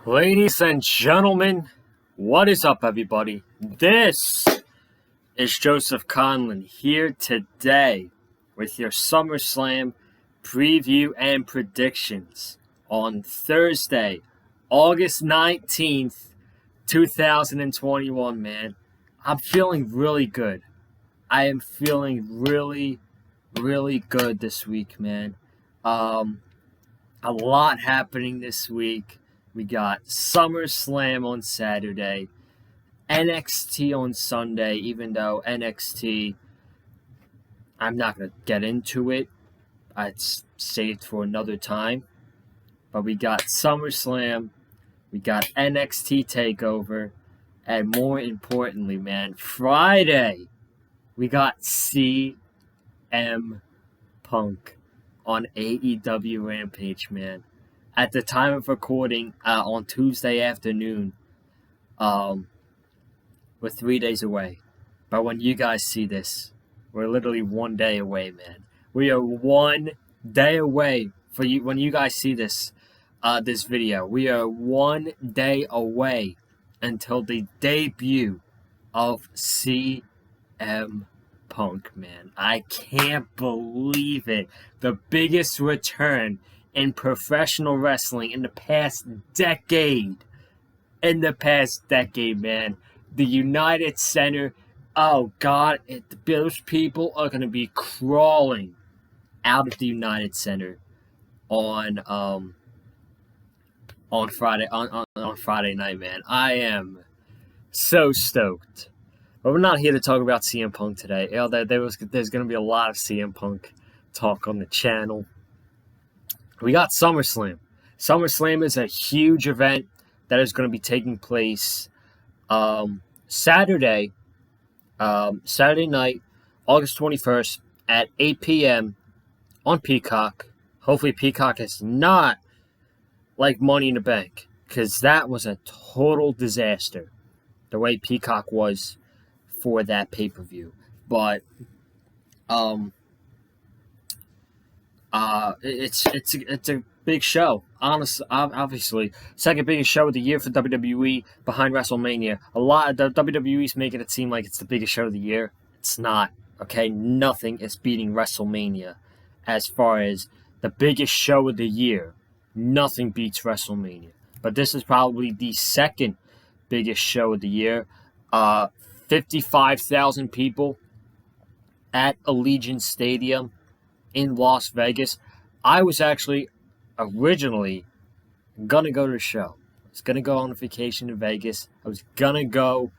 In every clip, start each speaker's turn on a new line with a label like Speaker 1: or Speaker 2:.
Speaker 1: Ladies and gentlemen, what is up, everybody? This is Joseph Conlon here today with your Summerslam preview and predictions on Thursday, August 19th, 2021, man. I'm feeling really good. I am feeling really good this week, man. A lot happening this week. We got SummerSlam on Saturday, NXT on Sunday, even though NXT, I'm not going to get into it. It's saved for another time. But we got SummerSlam, we got NXT TakeOver, and more importantly, man, Friday, we got CM Punk on AEW Rampage, man. At the time of recording, on Tuesday afternoon, we're 3 days away. But when you guys see this, we're literally 1 day away, man. We are 1 day away for you. When you guys see this, this video, we are 1 day away until the debut of CM Punk, man. I can't believe it. The biggest return in professional wrestling in the past decade. Man. The United Center, oh God, those people are going to be crawling out of the United Center on Friday on Friday night, man. I am so stoked. But we're not here to talk about CM Punk today. There's going to be a lot of CM Punk talk on the channel. We got SummerSlam. SummerSlam is a huge event that is going to be taking place Saturday night, August 21st at 8 p.m. on Peacock. Hopefully Peacock is not like Money in the Bank, because that was a total disaster, the way Peacock was for that pay-per-view. But it's a big show. Obviously, second biggest show of the year for WWE behind WrestleMania. A lot of WWE's making it seem like it's the biggest show of the year. It's not. Okay, nothing is beating WrestleMania as far as the biggest show of the year. Nothing beats WrestleMania. But this is probably the second biggest show of the year. 55,000 people at Allegiant Stadium in Las Vegas. I was actually originally gonna go to the show. I was gonna go on a vacation to Vegas. I was gonna go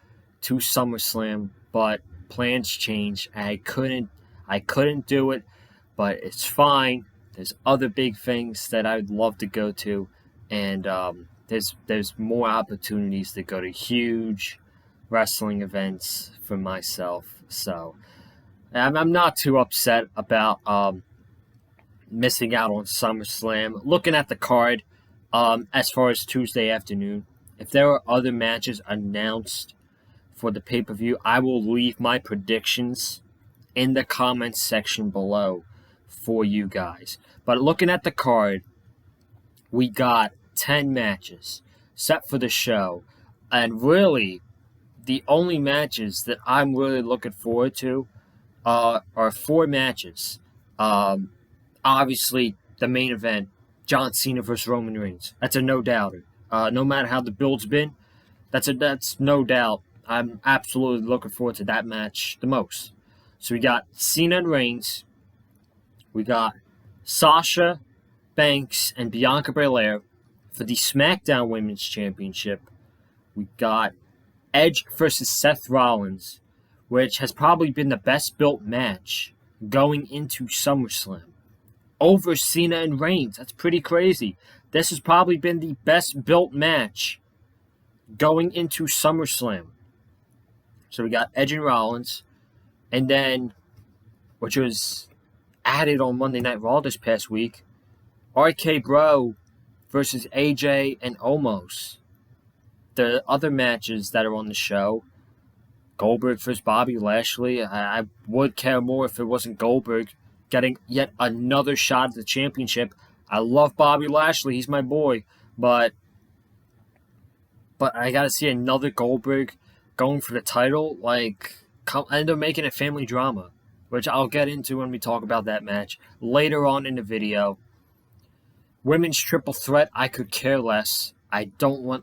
Speaker 1: to SummerSlam, but plans changed. I couldn't do it, but it's fine. There's other big things that I'd love to go to, and there's more opportunities to go to huge wrestling events for myself. So I'm not too upset about missing out on SummerSlam. Looking at the card, as far as Tuesday afternoon, if there are other matches announced for the pay-per-view, I will leave my predictions in the comments section below for you guys. But looking at the card, we got 10 matches set for the show. And really, the only matches that I'm really looking forward to are 4 matches. Obviously, the main event, John Cena versus Roman Reigns. That's a no-doubter. No matter how the build's been, that's no doubt. I'm absolutely looking forward to that match the most. So we got Cena and Reigns. We got Sasha, Banks, and Bianca Belair for the Smackdown Women's Championship. We got Edge versus Seth Rollins, which has probably been the best-built match going into SummerSlam, over Cena and Reigns. That's pretty crazy. This has probably been the best-built match going into SummerSlam. So we got Edge and Rollins, and then, which was added on Monday Night Raw this past week, RK Bro versus AJ and Omos. The other matches that are on the show, Goldberg versus Bobby Lashley. I would care more if it wasn't Goldberg getting yet another shot at the championship. I love Bobby Lashley. He's my boy. But But I gotta see another Goldberg going for the title. End up making a family drama, which I'll get into when we talk about that match later on in the video. Women's triple threat, I could care less. I don't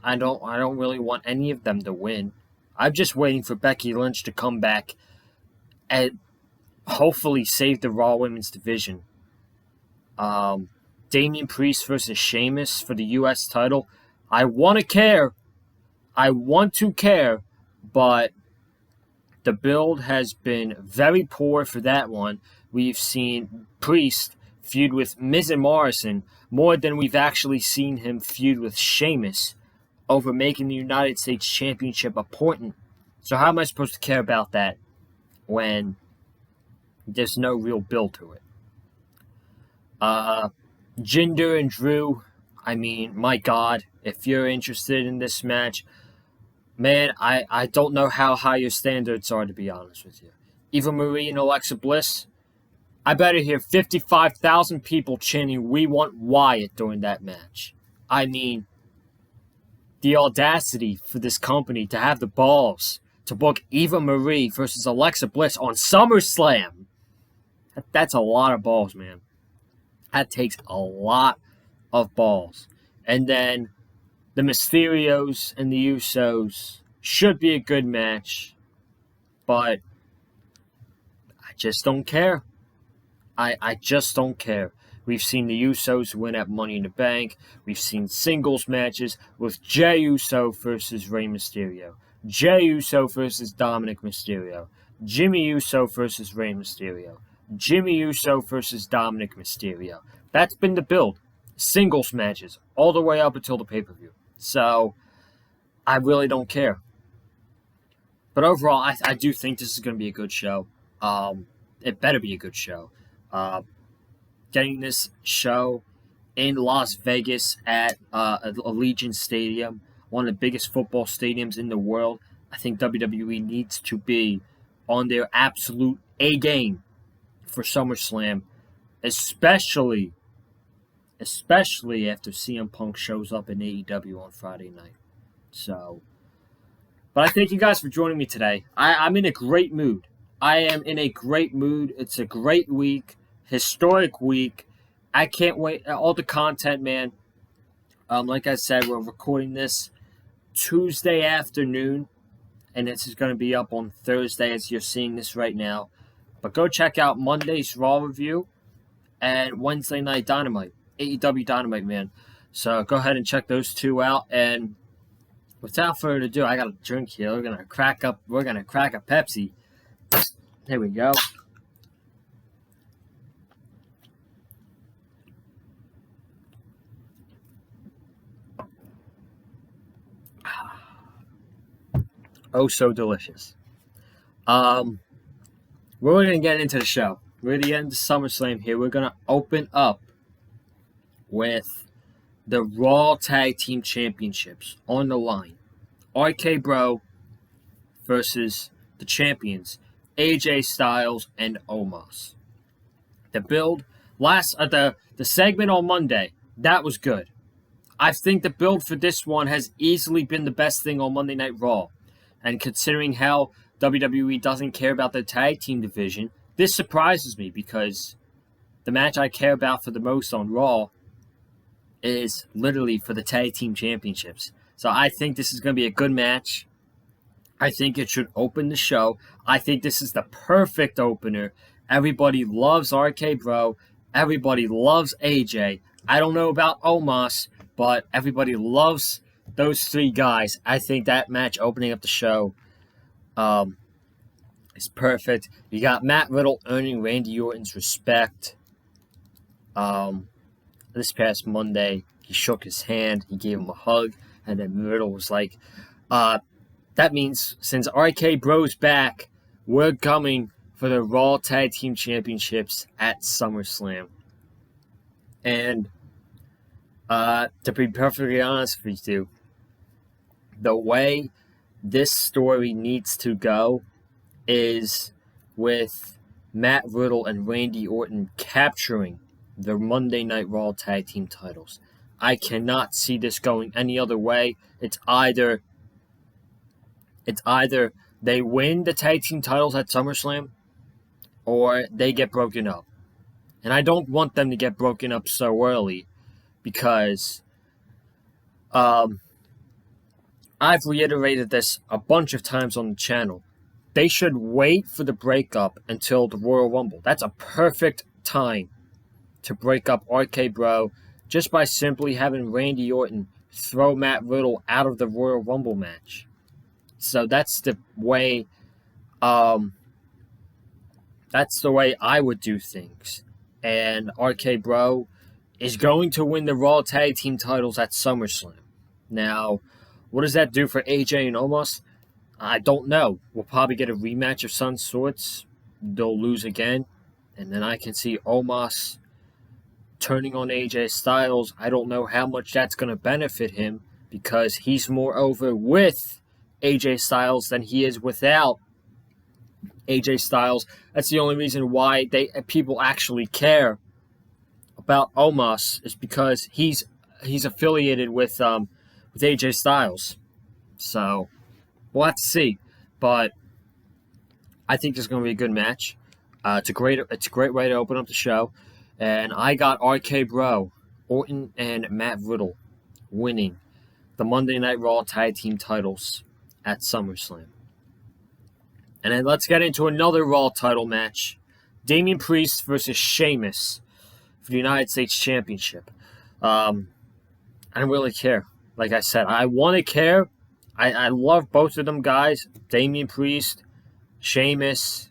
Speaker 1: really want any of them to win. I'm just waiting for Becky Lynch to come back and hopefully save the Raw Women's division. Damian Priest versus Sheamus for the U.S. title. I want to care, but the build has been very poor for that one. We've seen Priest feud with Miz and Morrison more than we've actually seen him feud with Sheamus over making the United States Championship important. So how am I supposed to care about that when there's no real build to it? Jinder and Drew, I mean, my God, if you're interested in this match, man, I don't know how high your standards are, to be honest with you. Eva Marie and Alexa Bliss, I better hear 55,000 people chanting, "We want Wyatt" during that match. I mean, the audacity for this company to have the balls to book Eva Marie versus Alexa Bliss on SummerSlam. That's a lot of balls, man. That takes a lot of balls. And then the Mysterios and the Usos should be a good match, but I just don't care. I just don't care. We've seen the Usos win at Money in the Bank. We've seen singles matches with Jey Uso versus Rey Mysterio, Jey Uso versus Dominic Mysterio, Jimmy Uso versus Rey Mysterio, Jimmy Uso versus Dominic Mysterio. That's been the build. Singles matches all the way up until the pay-per-view. So I really don't care. But overall, I do think this is going to be a good show. It better be a good show. Getting this show in Las Vegas at Allegiant Stadium, one of the biggest football stadiums in the world. I think WWE needs to be on their absolute A game for SummerSlam, especially after CM Punk shows up in AEW on Friday night. So, but I thank you guys for joining me today. I'm in a great mood. I am in a great mood. It's a great week, historic week. I can't wait. All the content, man. Like I said, we're recording this Tuesday afternoon, and this is going to be up on Thursday as you're seeing this right now. But go check out Monday's Raw review and Wednesday Night Dynamite, AEW Dynamite, man. So go ahead and check those two out. And without further ado, I got a drink here. We're gonna crack a Pepsi. There we go. Oh, so delicious. We're going to get into the show. We're going to get into SummerSlam here. We're going to open up with the Raw Tag Team Championships on the line. RK Bro versus the champions, AJ Styles and Omos. The build, the segment on Monday, that was good. I think the build for this one has easily been the best thing on Monday Night Raw. And considering how WWE doesn't care about the tag team division, this surprises me because the match I care about for the most on Raw is literally for the tag team championships. So I think this is going to be a good match. I think it should open the show. I think this is the perfect opener. Everybody loves RK Bro. Everybody loves AJ. I don't know about Omos, but everybody loves those three guys. I think that match opening up the show is perfect. You got Matt Riddle earning Randy Orton's respect. This past Monday, he shook his hand, he gave him a hug, and then Riddle was like, that means since RK Bro's back, we're coming for the Raw Tag Team Championships at SummerSlam. And to be perfectly honest with you, the way this story needs to go is with Matt Riddle and Randy Orton capturing the Monday Night Raw Tag Team titles. I cannot see this going any other way. It's either they win the tag team titles at SummerSlam or they get broken up. And I don't want them to get broken up so early because I've reiterated this a bunch of times on the channel. They should wait for the breakup until the Royal Rumble. That's a perfect time to break up RK Bro just by simply having Randy Orton throw Matt Riddle out of the Royal Rumble match. So that's the way I would do things. And RK Bro is going to win the Raw Tag Team titles at SummerSlam. Now, what does that do for AJ and Omos? I don't know. We'll probably get a rematch of some sorts. They'll lose again. And then I can see Omos turning on AJ Styles. I don't know how much that's going to benefit him because he's more over with AJ Styles than he is without AJ Styles. That's the only reason why people actually care about Omos is because he's affiliated with AJ Styles. So we'll have to see, but I think it's going to be a good match. It's a great way to open up the show, and I got RK Bro, Orton, and Matt Riddle winning the Monday Night Raw Tag Team titles at SummerSlam. And then let's get into another Raw title match: Damian Priest versus Sheamus for the United States Championship. I don't really care. Like I said, I want to care. I love both of them guys, Damian Priest, Sheamus,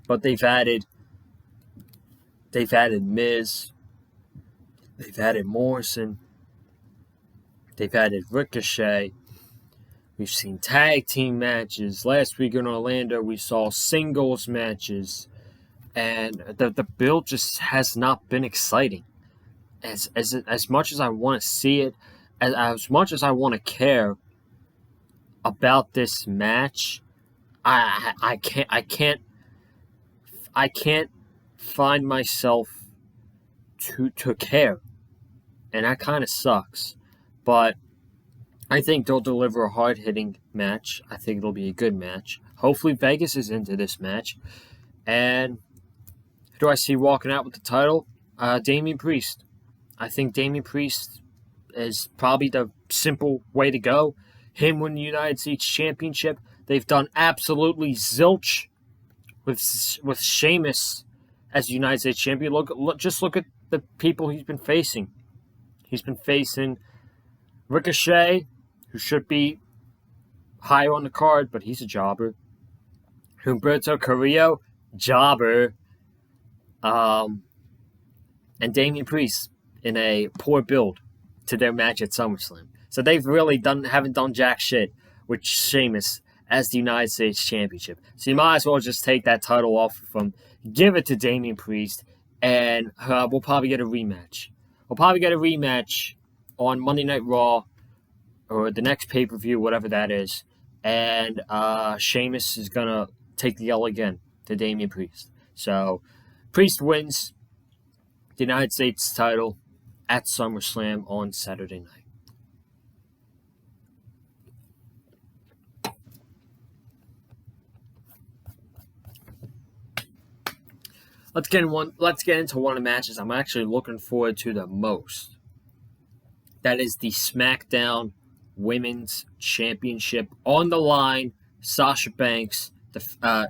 Speaker 1: but they've added Miz, they've added Morrison, they've added Ricochet. We've seen tag team matches. Last week in Orlando, we saw singles matches, and the build just has not been exciting. As much as I want to see it, as much as I want to care about this match, I can't find myself to care, and that kind of sucks. But I think they'll deliver a hard-hitting match. I think it'll be a good match. Hopefully Vegas is into this match. And who do I see walking out with the title? Damian Priest. I think Damian Priest is probably the simple way to go. Him win the United States Championship. They've done absolutely zilch with Sheamus as the United States Champion. Just look at the people he's been facing. He's been facing Ricochet, who should be higher on the card, but he's a jobber. Humberto Carrillo, jobber. And Damian Priest in a poor build to their match at SummerSlam. So they've really haven't done jack shit with Sheamus as the United States Championship. So you might as well just take that title off of him, give it to Damian Priest, and we'll probably get a rematch. We'll probably get a rematch on Monday Night Raw or the next pay-per-view, whatever that is. And Sheamus is going to take the L again to Damian Priest. So Priest wins the United States title at SummerSlam on Saturday night. Let's get into one of the matches I'm actually looking forward to the most. That is the Smackdown Women's Championship on the line. Sasha Banks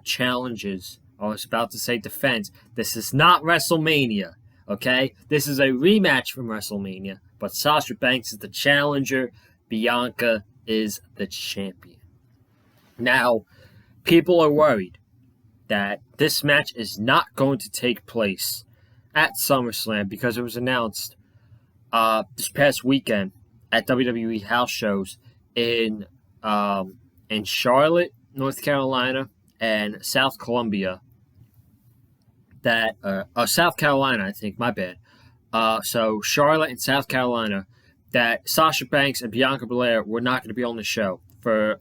Speaker 1: challenges. I was about to say defense. This is not WrestleMania, okay? This is a rematch from WrestleMania, but Sasha Banks is the challenger. Bianca is the champion. Now, people are worried that this match is not going to take place at SummerSlam because it was announced this past weekend at WWE house shows in Charlotte, North Carolina, and South Columbia. South Carolina, I think. My bad. So Charlotte and South Carolina. That Sasha Banks and Bianca Belair were not going to be on the show for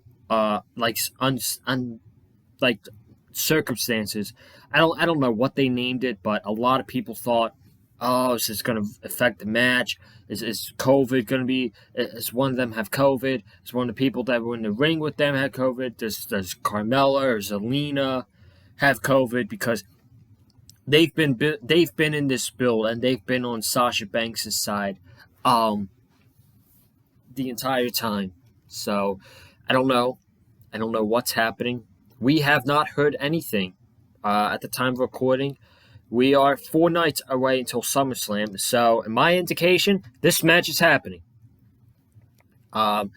Speaker 1: circumstances. I don't know what they named it, but a lot of people thought oh, is this going to affect the match? Is COVID going to be? Is one of them have COVID? Is one of the people that were in the ring with them have COVID? Does Carmella or Zelina have COVID? Because they've been in this build and they've been on Sasha Banks' side, the entire time. So I don't know. I don't know what's happening. We have not heard anything at the time of recording. We are 4 nights away until SummerSlam, so in my indication, this match is happening. There's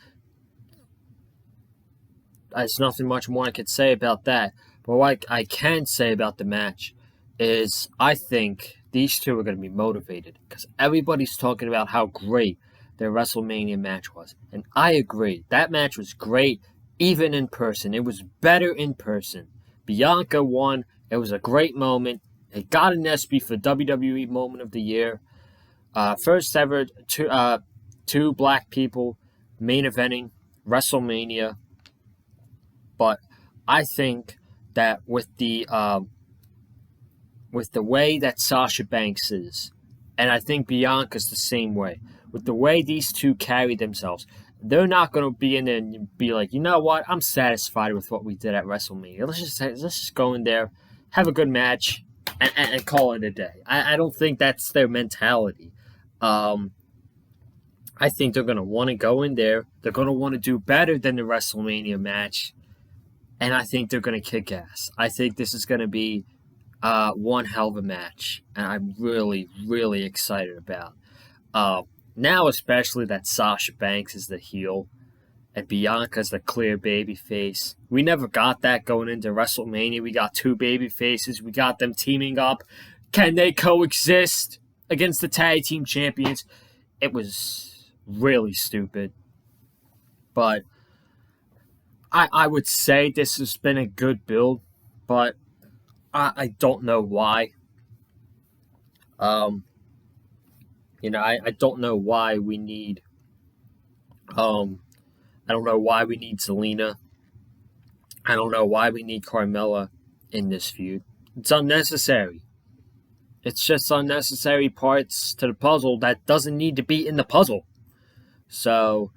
Speaker 1: nothing much more I could say about that. But what I can say about the match is I think these two are going to be motivated because everybody's talking about how great their WrestleMania match was. And I agree. That match was great, even in person. It was better in person. Bianca won. It was a great moment. It got an ESPY for WWE Moment of the Year. First ever two black people main eventing WrestleMania. But I think that with the way that Sasha Banks is, and I think Bianca's the same way, with the way these two carry themselves, they're not going to be in there and be like, you know what, I'm satisfied with what we did at WrestleMania. Let's just go in there, have a good match, and call it a day. I don't think that's their mentality. I think they're going to want to go in there. They're going to want to do better than the WrestleMania match. And I think they're going to kick ass. I think this is going to be one hell of a match. And I'm really, really excited about. Now especially that Sasha Banks is the heel. And Bianca's the clear baby face. We never got that going into WrestleMania. We got 2 baby faces. We got them teaming up. Can they coexist against the tag team champions? It was really stupid. But I would say this has been a good build. But I don't know why. I don't know why we need... I don't know why we need Zelina. I don't know why we need Carmella in this feud. It's unnecessary. It's just unnecessary parts to the puzzle that doesn't need to be in the puzzle. So,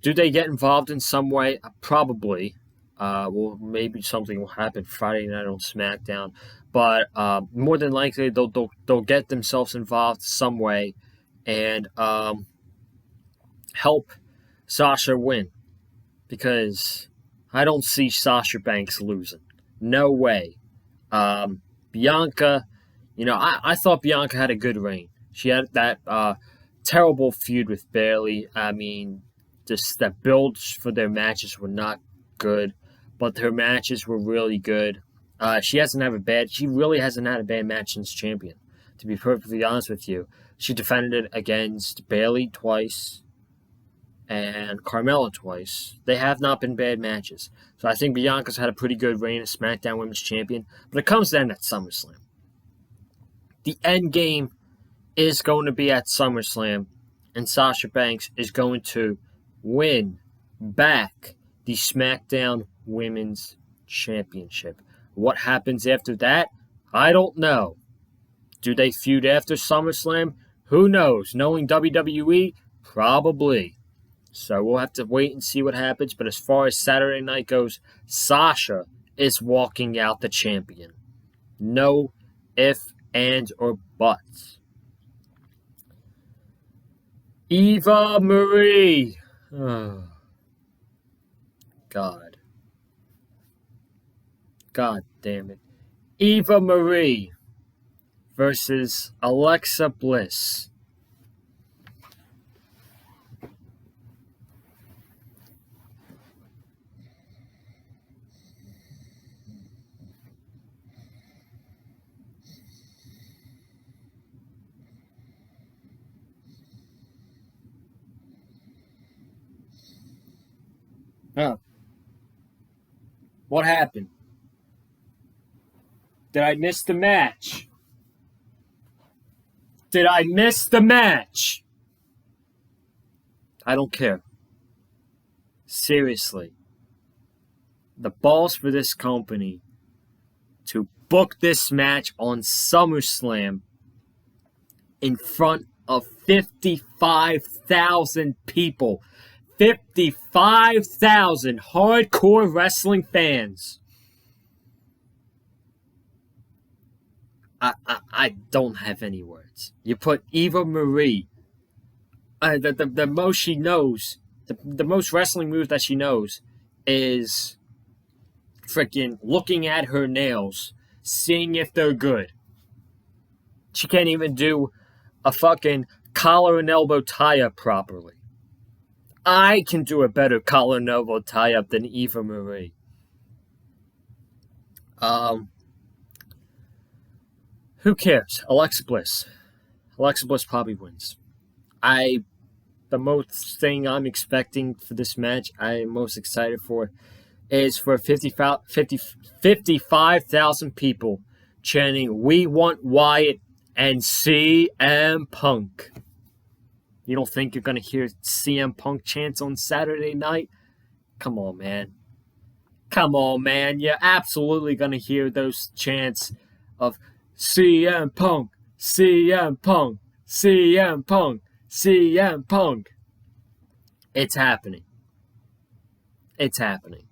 Speaker 1: do they get involved in some way? Probably. Well, maybe something will happen Friday night on Smackdown. But more than likely, they'll get themselves involved some way and help Sasha win, because I don't see Sasha Banks losing. No way. Bianca, I thought Bianca had a good reign. She had that terrible feud with Bayley. I mean, just the builds for their matches were not good, but her matches were really good. She really hasn't had a bad match since champion, to be perfectly honest with you. She defended it against Bayley twice and Carmella twice. They have not been bad matches. So I think Bianca's had a pretty good reign as SmackDown Women's Champion. But it comes then at SummerSlam. The end game is going to be at SummerSlam, and Sasha Banks is going to win back the SmackDown Women's Championship. What happens after that? I don't know. Do they feud after SummerSlam? Who knows? Knowing WWE, probably. So we'll have to wait and see what happens. But as far as Saturday night goes, Sasha is walking out the champion. No if, and, or buts. Eva Marie. Oh, God. God damn it. Eva Marie versus Alexa Bliss. Huh. What happened? Did I miss the match? Did I miss the match? I don't care. Seriously. The balls for this company to book this match on SummerSlam in front of 55,000 people. 55,000 hardcore wrestling fans. I don't have any words. You put Eva Marie, the most she knows, the most wrestling move that she knows is freaking looking at her nails, seeing if they're good. She can't even do a fucking collar and elbow tie-up properly. I can do a better collar and elbow tie-up than Eva Marie. Who cares? Alexa Bliss. Alexa Bliss probably wins. The most thing I'm expecting for this match, I'm most excited for, is for 55,000 people chanting, "We want Wyatt and CM Punk." You don't think you're going to hear CM Punk chants on Saturday night? Come on, man. Come on, man. You're absolutely going to hear those chants of CM Punk, CM Punk, CM Punk, CM Punk. It's happening. It's happening.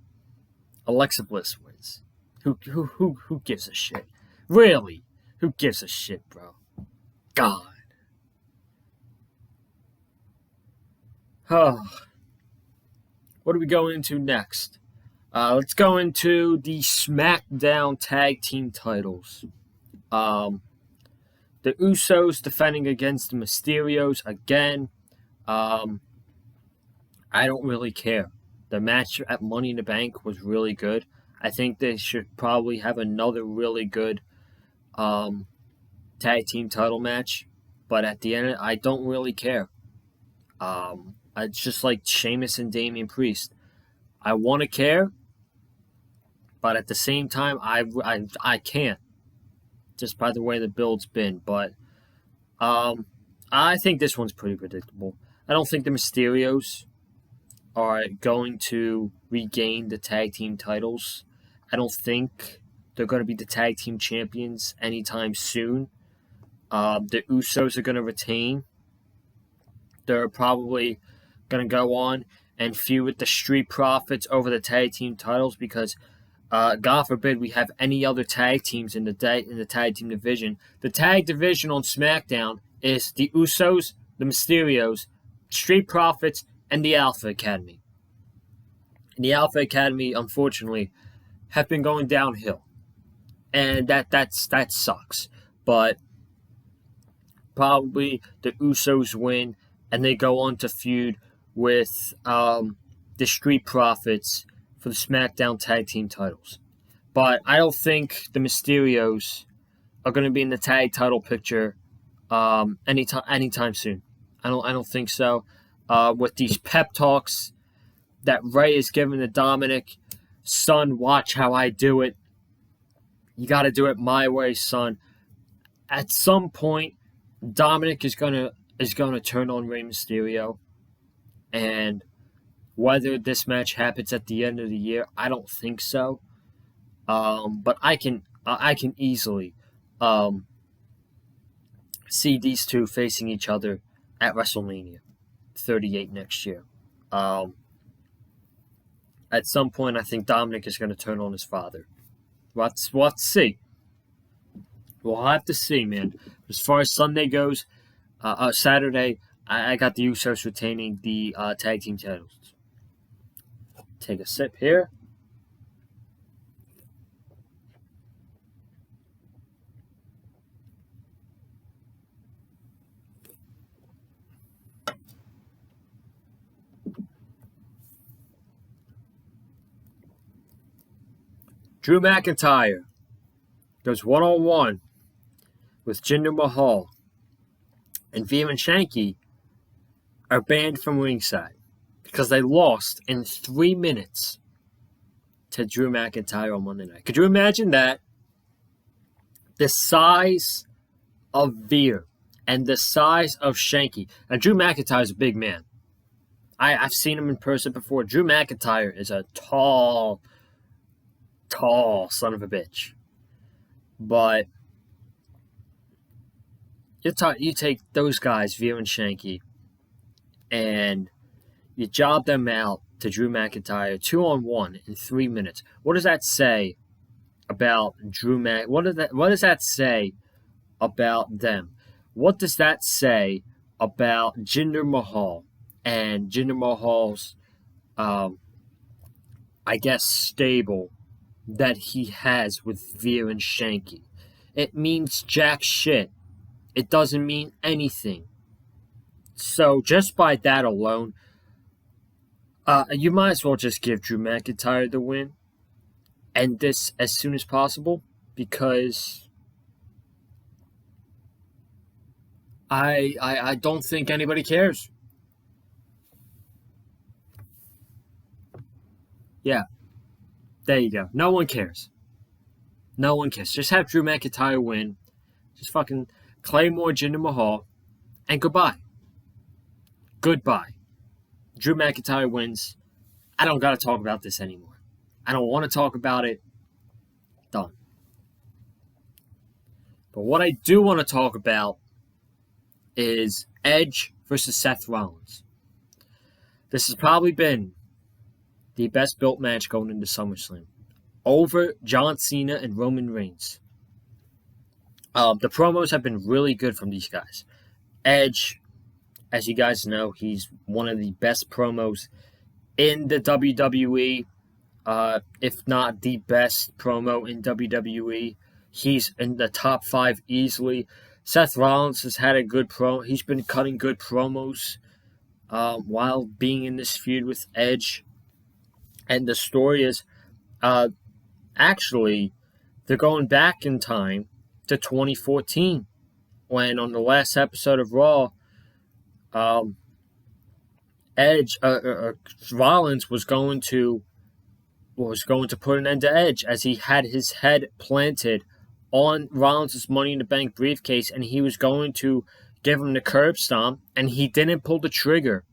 Speaker 1: Alexa Bliss wins. Who gives a shit? Really? Who gives a shit, bro? God. Oh. What are we going into next? Let's go into the Smackdown Tag Team titles. The Usos defending against the Mysterios again. I don't really care. The match at Money in the Bank was really good. I think they should probably have another really good tag team title match. But at the end, I don't really care. It's just like Sheamus and Damian Priest. I want to care, but at the same time, I can't. Just by the way the build's been. But I think this one's pretty predictable. I don't think the Mysterios are going to regain the tag team titles. I don't think they're going to be the tag team champions anytime soon. The Usos are going to retain. They're probably going to go on and feud with the Street Profits over the tag team titles because, God forbid, we have any other tag teams in the tag team division. The tag division on SmackDown is the Usos, the Mysterios, Street Profits, and the Alpha Academy. And the Alpha Academy, unfortunately, have been going downhill, and that sucks. But probably the Usos win, and they go on to feud with the Street Profits for the SmackDown Tag Team titles. But I don't think the Mysterios are going to be in the tag title picture anytime soon. I don't think so. With these pep talks that Ray is giving to Dominic, son, watch how I do it. You got to do it my way, son. At some point, Dominic is gonna turn on Rey Mysterio, and whether this match happens at the end of the year, I don't think so. But I can easily see these two facing each other at WrestleMania 38 next year. At some point, I think Dominic is going to turn on his father. We'll have to see. We'll have to see, man. As far as Sunday goes, Saturday, I got the Usos retaining the tag team titles. Take a sip here. Drew McIntyre goes one-on-one with Jinder Mahal, and Veer and Shanky are banned from ringside because they lost in 3 minutes to Drew McIntyre on Monday night. Could you imagine that? The size of Veer and the size of Shanky. Now, Drew McIntyre is a big man. I've seen him in person before. Drew McIntyre is a tall son of a bitch. But You take those guys, Veer and Shanky, and you job them out to Drew McIntyre 2-on-1 in 3 minutes. What does that say about Drew What does that say about them? What does that say about Jinder Mahal and Jinder Mahal's, stable that he has with Veer and Shanky? It means jack shit. It doesn't mean anything. So just by that alone, you might as well just give Drew McIntyre the win, end this as soon as possible, because I don't think anybody cares. Yeah, there you go. No one cares. No one cares. Just have Drew McIntyre win. Just fucking Claymore Jinder Mahal, and goodbye. Goodbye. Drew McIntyre wins. I don't gotta talk about this anymore. I don't want to talk about it. Done. But what I do want to talk about is Edge versus Seth Rollins. This has probably been the best built match going into SummerSlam, over John Cena and Roman Reigns. The promos have been really good from these guys. Edge, as you guys know, he's one of the best promos in the WWE, if not the best promo in WWE. He's in the top 5 easily. Seth Rollins has had a good promo. He's been cutting good promos while being in this feud with Edge. And the story is, actually, they're going back in time to 2014, when on the last episode of Raw, Rollins was going to put an end to Edge, as he had his head planted on Rollins' Money in the Bank briefcase, and he was going to give him the curb stomp, and he didn't pull the trigger.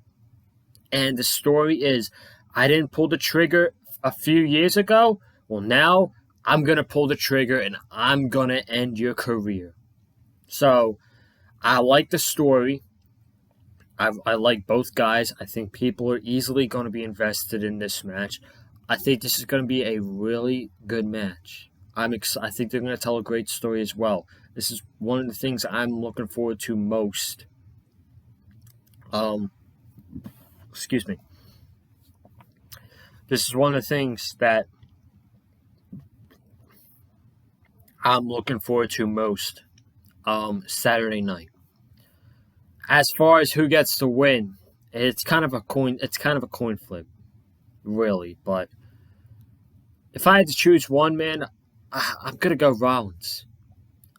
Speaker 1: And the story is, I didn't pull the trigger a few years ago. Well, now I'm going to pull the trigger and I'm going to end your career. So, I like the story. I like both guys. I think people are easily going to be invested in this match. I think this is going to be a really good match. I think they're going to tell a great story as well. This is one of the things I'm looking forward to most. Excuse me. This is one of the things that I'm looking forward to most Saturday night. As far as who gets to win, it's kind of a coin flip, really. But if I had to choose one, man, I'm gonna go Rollins.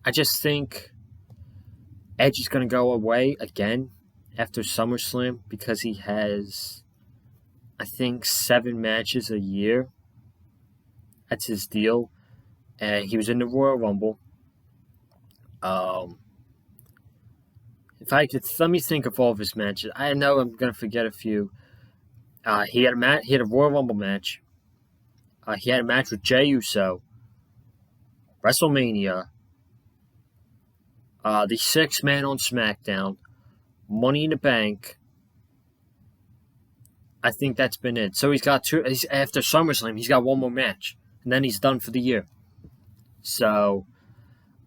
Speaker 1: I just think Edge is gonna go away again after SummerSlam, because he has, I think, 7 matches a year. That's his deal. And he was in the Royal Rumble. If I could, let me think of all of his matches. I know I'm gonna forget a few. He had a Royal Rumble match. He had a match with Jey Uso. WrestleMania. The 6-man on Smackdown. Money in the Bank. I think that's been it. So he's got 2. After SummerSlam, he's got 1 more match, and then he's done for the year. So,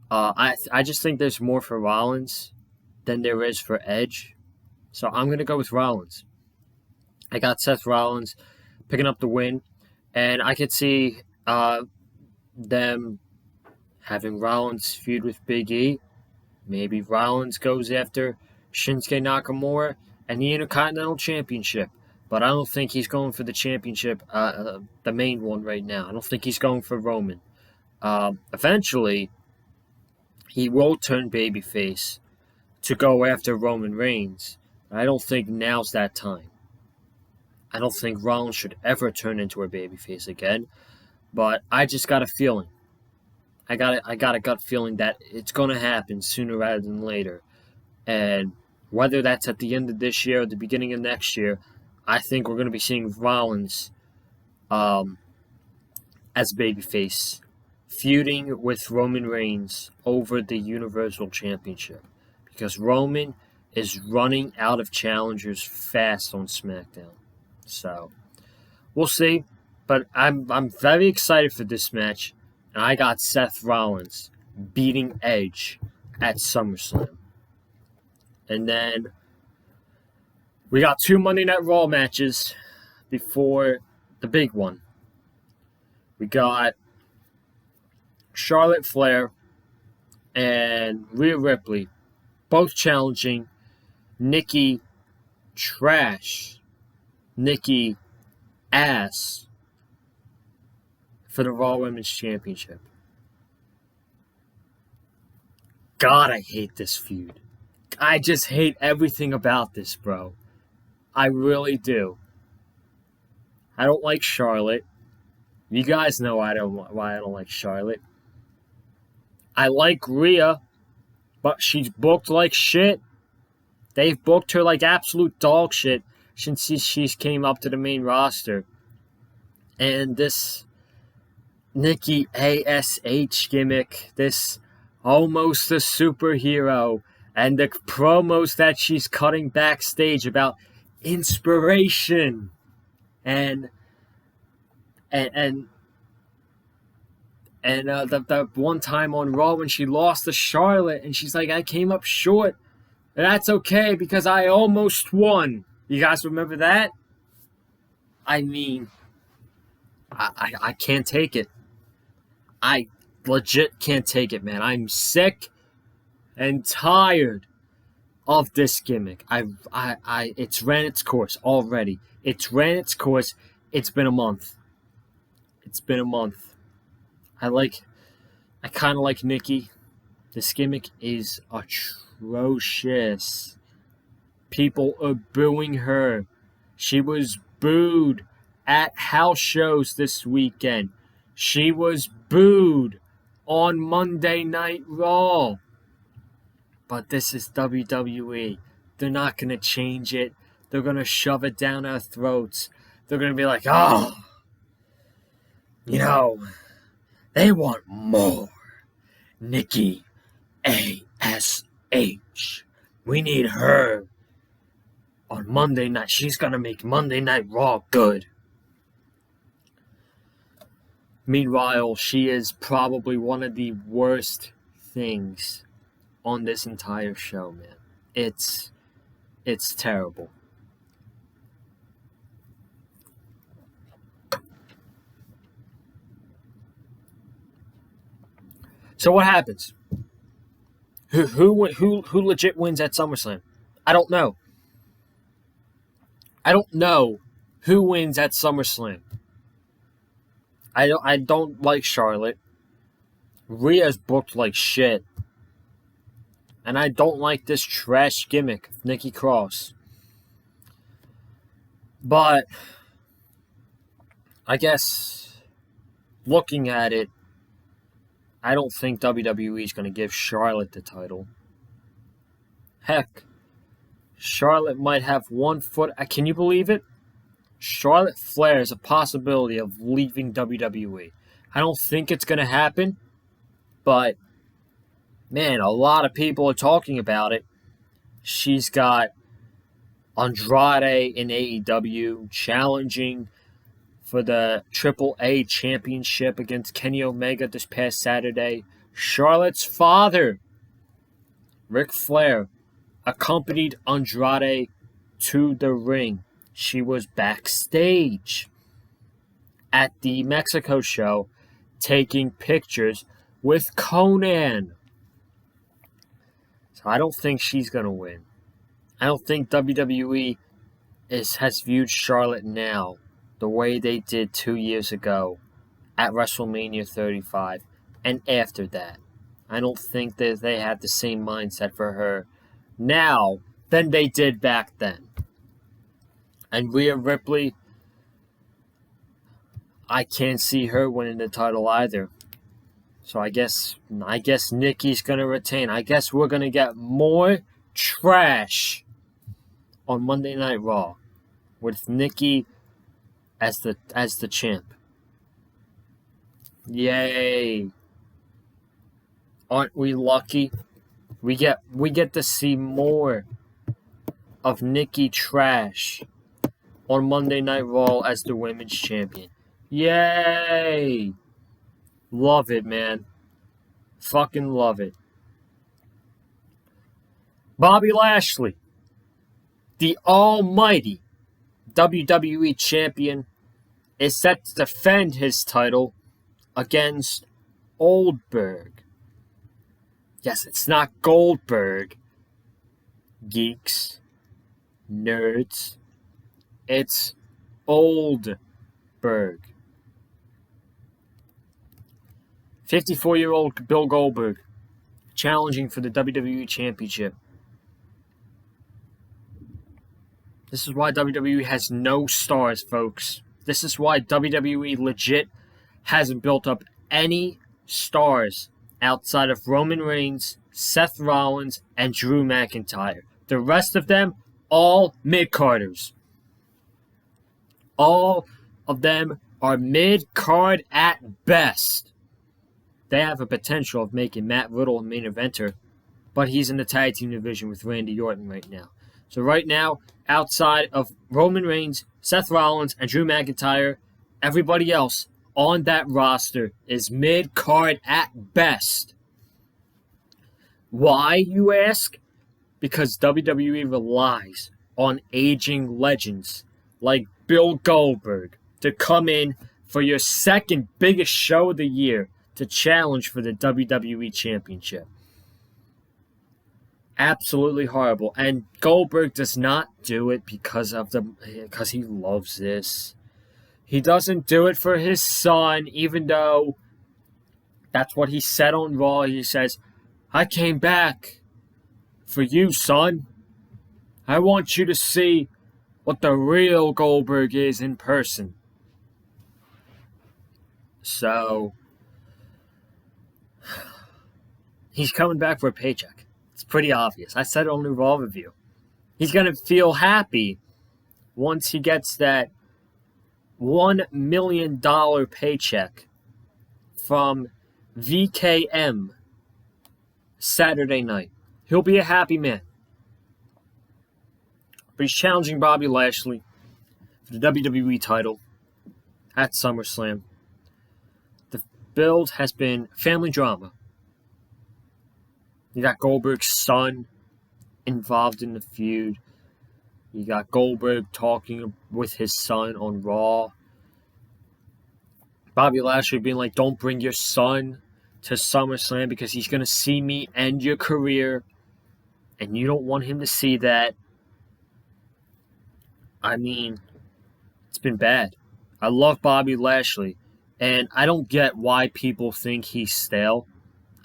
Speaker 1: I just think there's more for Rollins than there is for Edge. So I'm going to go with Rollins. I got Seth Rollins picking up the win. And I could see them having Rollins feud with Big E. Maybe Rollins goes after Shinsuke Nakamura and the Intercontinental Championship. But I don't think he's going for the championship, the main one right now. I don't think he's going for Roman. Eventually, he will turn babyface to go after Roman Reigns. I don't think now's that time. I don't think Rollins should ever turn into a babyface again. But I just got a feeling. I got a gut feeling that it's going to happen sooner rather than later. And whether that's at the end of this year or the beginning of next year, I think we're going to be seeing Rollins as babyface feuding with Roman Reigns over the Universal Championship. because Roman is running out of challengers fast on SmackDown. So we'll see. But I'm very excited for this match. And I got Seth Rollins beating Edge at SummerSlam. And then we got 2 Monday Night Raw matches before the big one. We got Charlotte Flair and Rhea Ripley both challenging Nikki Ass for the Raw Women's Championship. God, I hate this feud. I just hate everything about this, bro. I really do. I don't like Charlotte. You guys know why I don't like Charlotte. I like Rhea, but she's booked like shit. They've booked her like absolute dog shit since she's came up to the main roster. And this Nikki ASH gimmick, this almost a superhero, and the promos that she's cutting backstage about inspiration and the one time on Raw when she lost to Charlotte and she's like, I came up short, and that's okay because I almost won. You guys remember that? I mean, I can't take it. I legit can't take it, man. I'm sick and tired of this gimmick. It's ran its course already. It's ran its course. It's been a month. I kind of like Nikki. This gimmick is atrocious. People are booing her. She was booed at house shows this weekend. She was booed on Monday Night Raw. But this is WWE. They're not going to change it. They're going to shove it down our throats. They're going to be like, oh, they want more. Nikki ASH. We need her on Monday night. She's going to make Monday Night Raw good. Meanwhile, she is probably one of the worst things on this entire show, man. It's terrible. So what happens? Who legit wins at SummerSlam? I don't know. I don't know who wins at SummerSlam. I don't like Charlotte. Rhea's booked like shit. And I don't like this trash gimmick of Nikki Cross. But I guess looking at it, I don't think WWE is going to give Charlotte the title. Heck, Charlotte might have 1 foot. Can you believe it? Charlotte Flair is a possibility of leaving WWE. I don't think it's going to happen, but man, a lot of people are talking about it. She's got Andrade in AEW challenging for the AAA championship against Kenny Omega this past Saturday. Charlotte's father, Ric Flair, accompanied Andrade to the ring. She was backstage at the Mexico show taking pictures with Conan. So I don't think she's going to win. I don't think WWE has viewed Charlotte now the way they did 2 years ago at WrestleMania 35 and after that. I don't think that they have the same mindset for her now than they did back then. And Rhea Ripley, I can't see her winning the title either. So I guess Nikki's going to retain. I guess we're going to get more trash on Monday Night Raw with Nikki as the champ. Yay. Aren't we lucky? We get to see more of Nikki Trash on Monday Night Raw as the Women's Champion. Yay! Love it, man. Fucking love it. Bobby Lashley, the almighty WWE Champion, is set to defend his title against Goldberg. Yes, it's not Goldberg. Geeks, nerds. It's Oldberg. 54-year-old Bill Goldberg challenging for the WWE Championship. This is why WWE has no stars, folks. This is why WWE legit hasn't built up any stars outside of Roman Reigns, Seth Rollins, and Drew McIntyre. The rest of them, all mid-carders. All of them are mid-card at best. They have a potential of making Matt Riddle a main eventer, but he's in the tag team division with Randy Orton right now. So right now, outside of Roman Reigns, Seth Rollins, and Drew McIntyre, everybody else on that roster is mid-card at best. Why, you ask? Because WWE relies on aging legends like Bill Goldberg to come in for your second biggest show of the year to challenge for the WWE Championship. Absolutely horrible. And Goldberg does not do it because he loves this. He doesn't do it for his son, even though that's what he said on Raw. He says, I came back for you, son. I want you to see what the real Goldberg is in person. So, he's coming back for a paycheck. It's pretty obvious. I said it on the Raw review. He's going to feel happy once he gets that $1 million paycheck from VKM Saturday night. He'll be a happy man. But he's challenging Bobby Lashley for the WWE title at SummerSlam. The build has been family drama. You got Goldberg's son involved in the feud. You got Goldberg talking with his son on Raw. Bobby Lashley being like, don't bring your son to SummerSlam because he's going to see me end your career. And you don't want him to see that. I mean, it's been bad. I love Bobby Lashley. And I don't get why people think he's stale.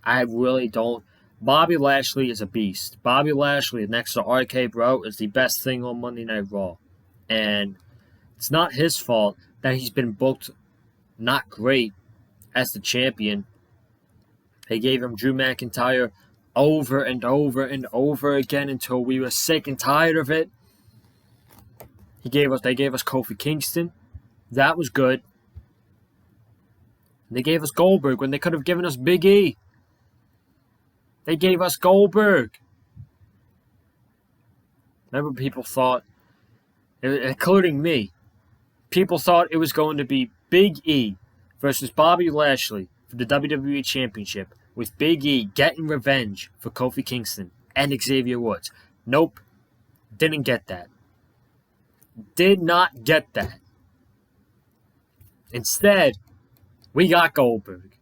Speaker 1: I really don't. Bobby Lashley is a beast. Bobby Lashley next to RK Bro is the best thing on Monday Night Raw. And it's not his fault that he's been booked not great as the champion. They gave him Drew McIntyre over and over and over again until we were sick and tired of it. They gave us Kofi Kingston. That was good. They gave us Goldberg when they could have given us Big E. They gave us Goldberg. Remember, people thought, including me, people thought it was going to be Big E versus Bobby Lashley for the WWE Championship, with Big E getting revenge for Kofi Kingston and Xavier Woods. Nope. Didn't get that. Did not get that. Instead, we got Goldberg.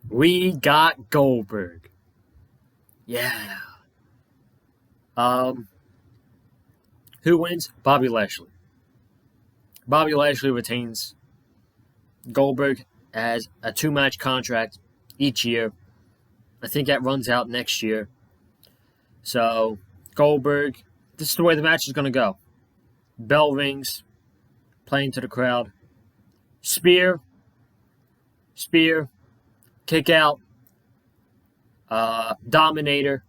Speaker 1: We got Goldberg. Yeah. Who wins? Bobby Lashley. Bobby Lashley retains Goldberg as a 2-match contract each year. I think that runs out next year. So, Goldberg, this is the way the match is going to go. Bell rings, playing to the crowd. Spear, kick out, Dominator,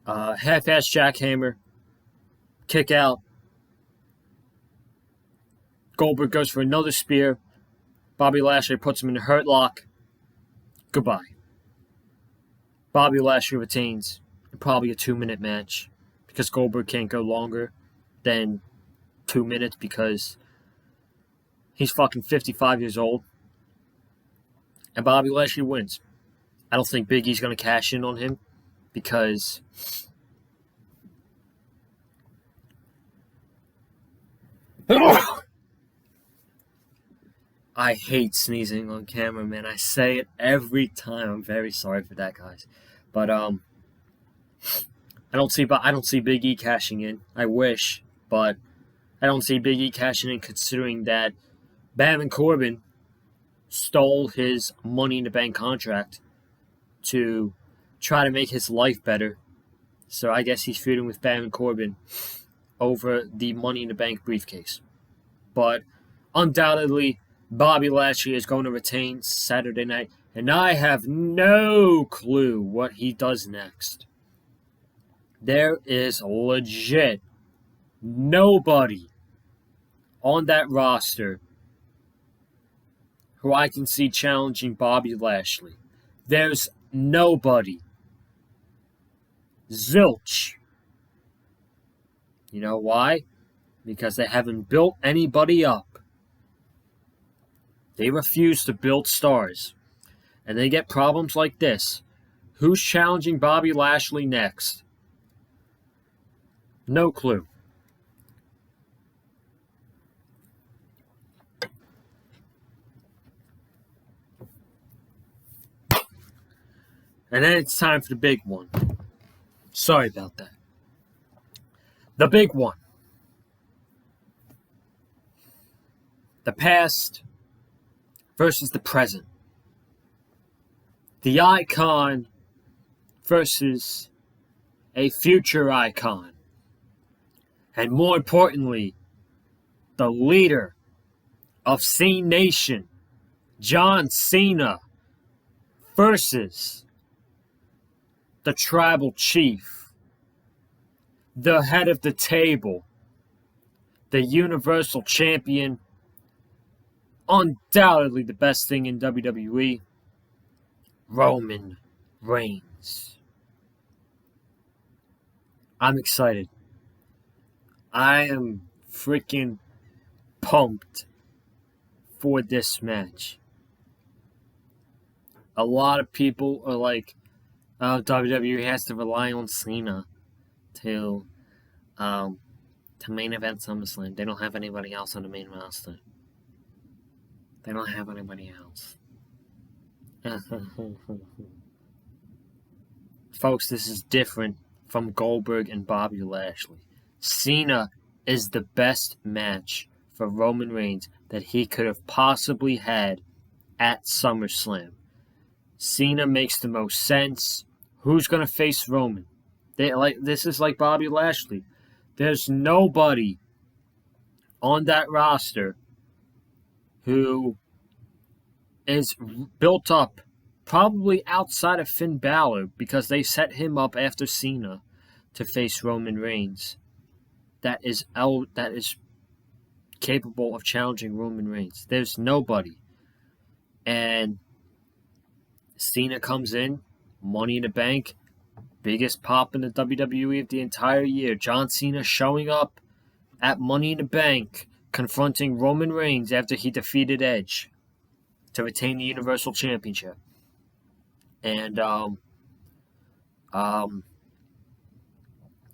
Speaker 1: half-ass jackhammer, kick out. Goldberg goes for another spear. Bobby Lashley puts him in a hurt lock. Goodbye. Bobby Lashley retains in probably a 2-minute match because Goldberg can't go longer than 2 minutes because he's fucking 55 years old. And Bobby Lashley wins. I don't think Big E's going to cash in on him because I hate sneezing on camera, man. I say it every time. I'm very sorry for that, guys. But I don't see Big E cashing in. I wish, but I don't see Big E cashing in considering that Baron Corbin stole his Money in the Bank contract to try to make his life better. So I guess he's feuding with Baron Corbin over the Money in the Bank briefcase. But undoubtedly, Bobby Lashley is going to retain Saturday night, and I have no clue what he does next. There is legit nobody on that roster who I can see challenging Bobby Lashley. There's nobody. Zilch. You know why? Because they haven't built anybody up. They refuse to build stars. And they get problems like this. Who's challenging Bobby Lashley next? No clue. And then it's time for the big one. Sorry about that. The big one. The past versus the present. The icon versus a future icon. And more importantly, the leader of C Nation, John Cena, versus the tribal chief, the head of the table, the Universal Champion, undoubtedly the best thing in WWE, Roman Reigns. I'm excited. I am freaking pumped for this match. A lot of people are like, oh, WWE has to rely on Cena to main event SummerSlam. They don't have anybody else on the main roster. They don't have anybody else. Folks, this is different from Goldberg and Bobby Lashley. Cena is the best match for Roman Reigns that he could have possibly had at SummerSlam. Cena makes the most sense. Who's going to face Roman? This is like Bobby Lashley. There's nobody on that roster who is built up probably outside of Finn Balor because they set him up after Cena to face Roman Reigns. That is capable of challenging Roman Reigns. There's nobody. And Cena comes in, Money in the Bank, biggest pop in the WWE of the entire year. John Cena showing up at Money in the Bank, confronting Roman Reigns after he defeated Edge to retain the Universal Championship. And the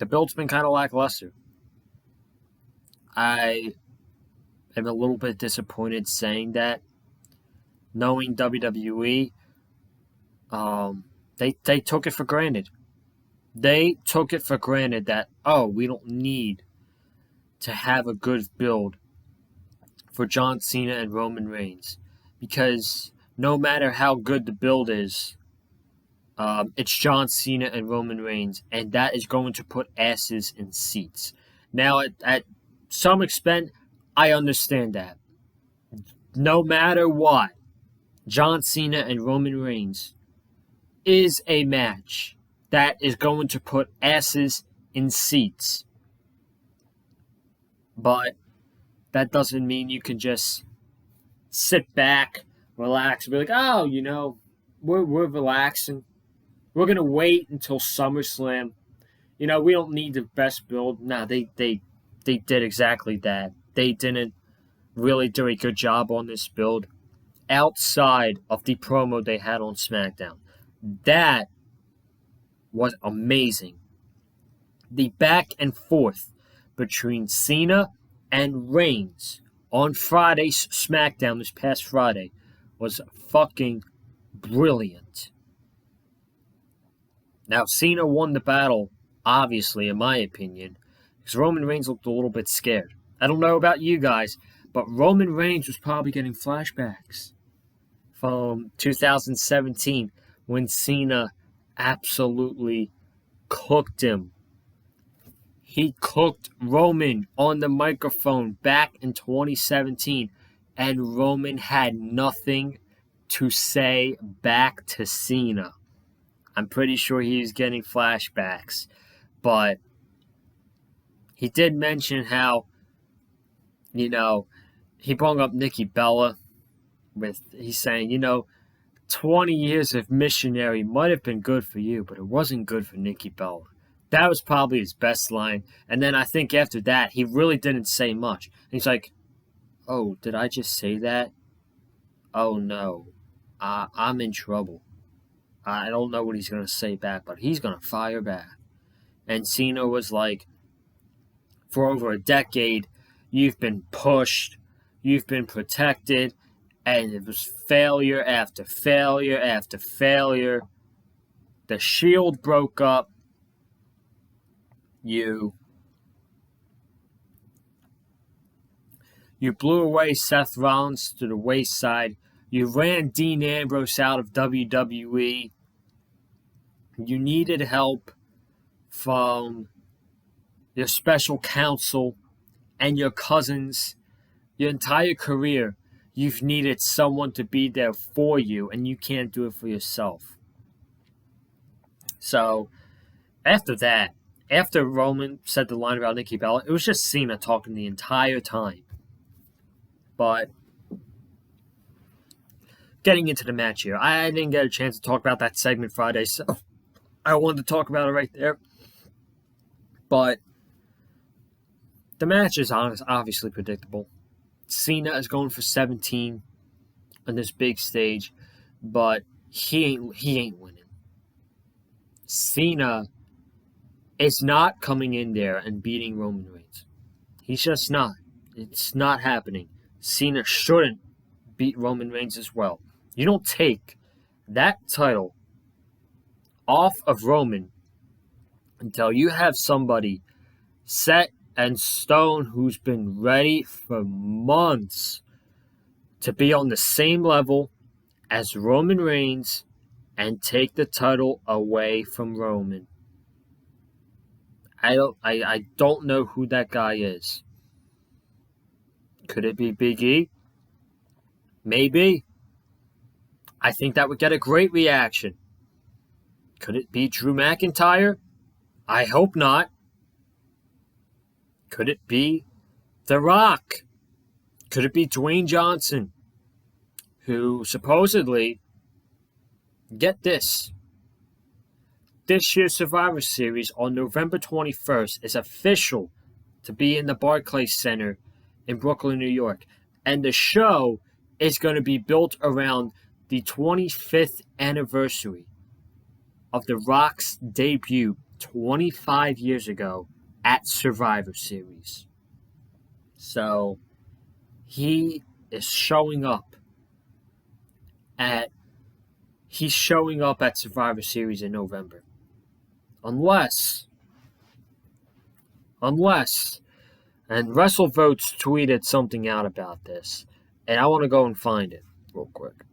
Speaker 1: build's been kind of lackluster. I am a little bit disappointed saying that, knowing WWE. They took it for granted. They took it for granted that, we don't need to have a good build for John Cena and Roman Reigns. Because no matter how good the build is, it's John Cena and Roman Reigns, and that is going to put asses in seats. Now, at some extent, I understand that. No matter what, John Cena and Roman Reigns is a match that is going to put asses in seats. But that doesn't mean you can just sit back, relax, and be like, we're relaxing. We're going to wait until SummerSlam. We don't need the best build. Nah, they did exactly that. They didn't really do a good job on this build outside of the promo they had on SmackDown. That was amazing. The back and forth between Cena and Reigns on Friday's SmackDown this past Friday was fucking brilliant. Now, Cena won the battle, obviously, in my opinion, because Roman Reigns looked a little bit scared. I don't know about you guys, but Roman Reigns was probably getting flashbacks from 2017 when Cena absolutely cooked him. He cooked Roman on the microphone back in 2017, and Roman had nothing to say back to Cena. I'm pretty sure he was getting flashbacks, but he did mention how, he brought up Nikki Bella he's saying, 20 years of missionary might have been good for you, but it wasn't good for Nikki Bella. That was probably his best line. And then I think after that, he really didn't say much. And he's like, oh, did I just say that? Oh, no. I'm in trouble. I don't know what he's going to say back, but he's going to fire back. And Cena was like, for over a decade, you've been pushed, you've been protected, and it was failure after failure after failure. The Shield broke up. You blew away Seth Rollins to the wayside. You ran Dean Ambrose out of WWE. You needed help from your special counsel and your cousins. Your entire career, you've needed someone to be there for you, and you can't do it for yourself. So, after that, after Roman said the line about Nikki Bella, it was just Cena talking the entire time. But getting into the match here, I didn't get a chance to talk about that segment Friday, so I wanted to talk about it right there. But the match is obviously predictable. Cena is going for 17 on this big stage, but he ain't winning. Cena is not coming in there and beating Roman Reigns. He's just not. It's not happening. Cena shouldn't beat Roman Reigns as well. You don't take that title off of Roman until you have somebody set and stone who's been ready for months to be on the same level as Roman Reigns and take the title away from Roman. I don't know who that guy is. Could it be Big E? Maybe. I think that would get a great reaction. Could it be Drew McIntyre? I hope not. Could it be The Rock? Could it be Dwayne Johnson? Who supposedly, get this year's Survivor Series on November 21st is official to be in the Barclays Center in Brooklyn, New York. And the show is going to be built around the 25th anniversary of The Rock's debut 25 years ago at Survivor Series. So, he is showing up at Survivor Series in November. Unless, and WrestleVotes tweeted something out about this, and I want to go and find it real quick.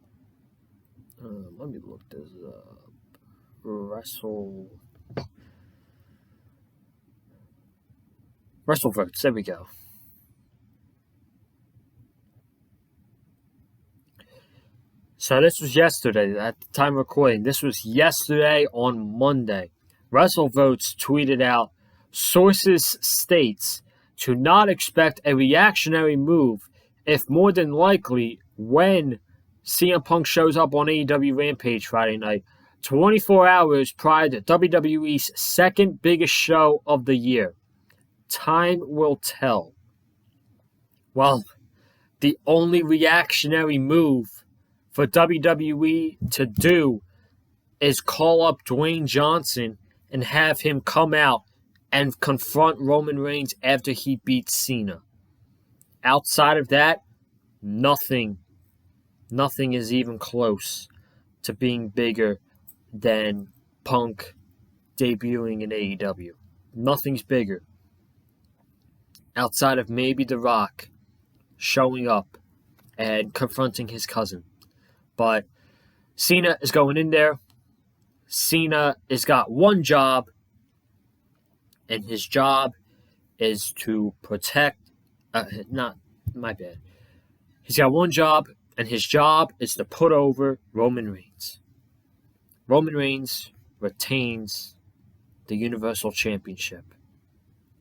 Speaker 1: Let me look this up. WrestleVotes, there we go. So this was yesterday, at the time of recording. This was yesterday on Monday. WrestleVotes tweeted out, sources states to not expect a reactionary move if more than likely when CM Punk shows up on AEW Rampage Friday night, 24 hours prior to WWE's second biggest show of the year. Time will tell. Well, the only reactionary move for WWE to do is call up Dwayne Johnson and have him come out and confront Roman Reigns after he beats Cena. Outside of that, nothing is even close to being bigger than Punk debuting in AEW. Nothing's bigger. Outside of maybe The Rock showing up and confronting his cousin. But Cena is going in there. Cena has got one job, and his job is to protect... He's got one job, and his job is to put over Roman Reigns. Roman Reigns retains the Universal Championship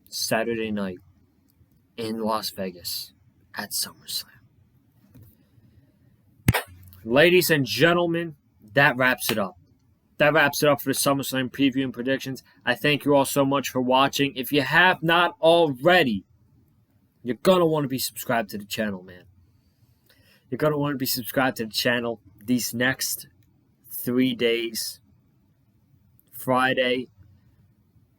Speaker 1: Saturday night in Las Vegas at Summerslam. Ladies and gentlemen, that wraps it up. That wraps it up for the SummerSlam preview and predictions. I thank you all so much for watching. If you have not already, you're going to want to be subscribed to the channel, man. You're going to want to be subscribed to the channel these next 3 days. Friday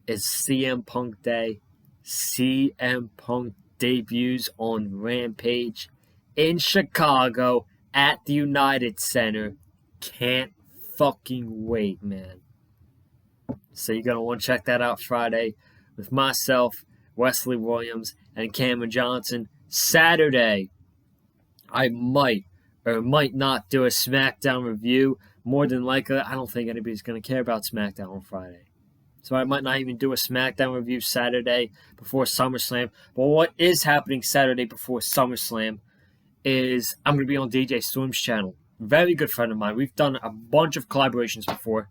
Speaker 1: is CM Punk Day. CM Punk debuts on Rampage in Chicago at the United Center. Can't fucking wait, man. So you're going to want to check that out Friday with myself, Wesley Williams, and Cameron Johnson. Saturday, I might or might not do a Smackdown review. More than likely, I don't think anybody's going to care about Smackdown on Friday. So I might not even do a Smackdown review Saturday before SummerSlam. But what is happening Saturday before SummerSlam is I'm going to be on DJ Storm's channel. Very good friend of mine. We've done a bunch of collaborations before.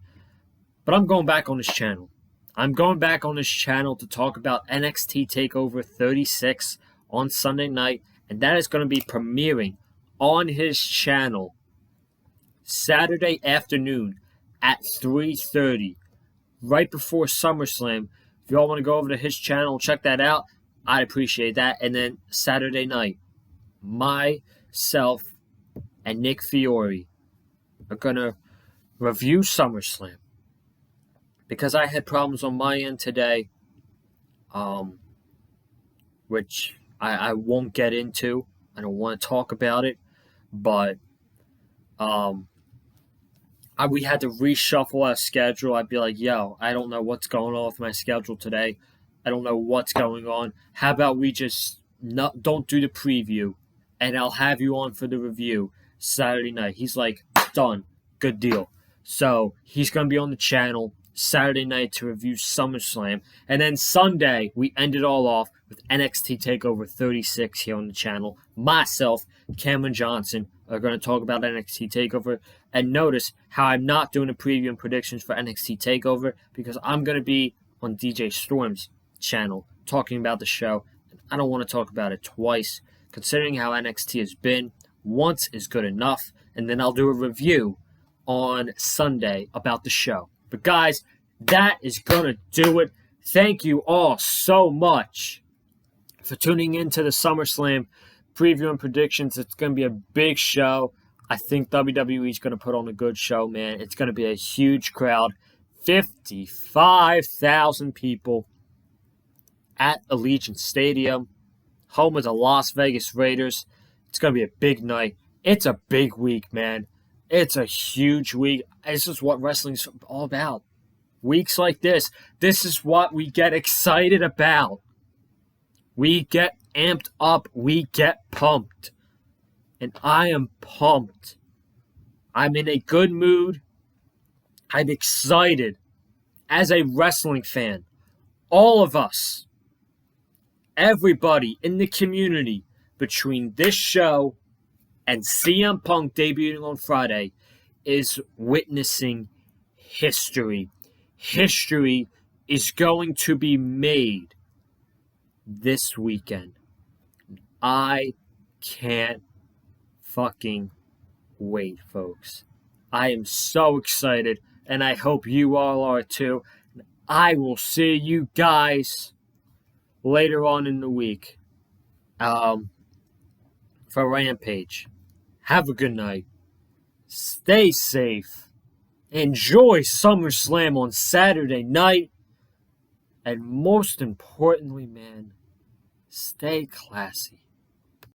Speaker 1: But I'm going back on his channel. I'm going back on his channel to talk about NXT TakeOver 36 on Sunday night. And that is going to be premiering on his channel Saturday afternoon at 3:30. Right before SummerSlam. If y'all want to go over to his channel and check that out, I'd appreciate that. And then Saturday night, myself and Nick Fiore are going to review SummerSlam. Because I had problems on my end today, which I won't get into. I don't want to talk about it. But we had to reshuffle our schedule. I'd be like, yo, I don't know what's going on with my schedule today. I don't know what's going on. How about we just don't do the preview, and I'll have you on for the review Saturday night. He's like, done. Good deal. So he's going to be on the channel Saturday night to review SummerSlam. And then Sunday, we end it all off with NXT TakeOver 36 here on the channel. Myself, Cameron Johnson, are going to talk about NXT TakeOver. And notice how I'm not doing a preview and predictions for NXT TakeOver because I'm going to be on DJ Storm's channel talking about the show. And I don't want to talk about it twice. Considering how NXT has been, once is good enough. And then I'll do a review on Sunday about the show. But guys, that is going to do it. Thank you all so much for tuning into the SummerSlam preview and predictions. It's going to be a big show. I think WWE is going to put on a good show, man. It's going to be a huge crowd. 55,000 people at Allegiant Stadium, home of the Las Vegas Raiders. It's going to be a big night. It's a big week, man. It's a huge week. This is what wrestling's all about. Weeks like this is what we get excited about. We get amped up. We get pumped. And I am pumped. I'm in a good mood. I'm excited. As a wrestling fan, all of us, everybody in the community, between this show and CM Punk debuting on Friday, is witnessing history. History is going to be made this weekend. I can't fucking wait, folks. I am so excited and I hope you all are too. I will see you guys later on in the week for Rampage. Have a good night. Stay safe. Enjoy SummerSlam on Saturday night. And most importantly, man, stay classy.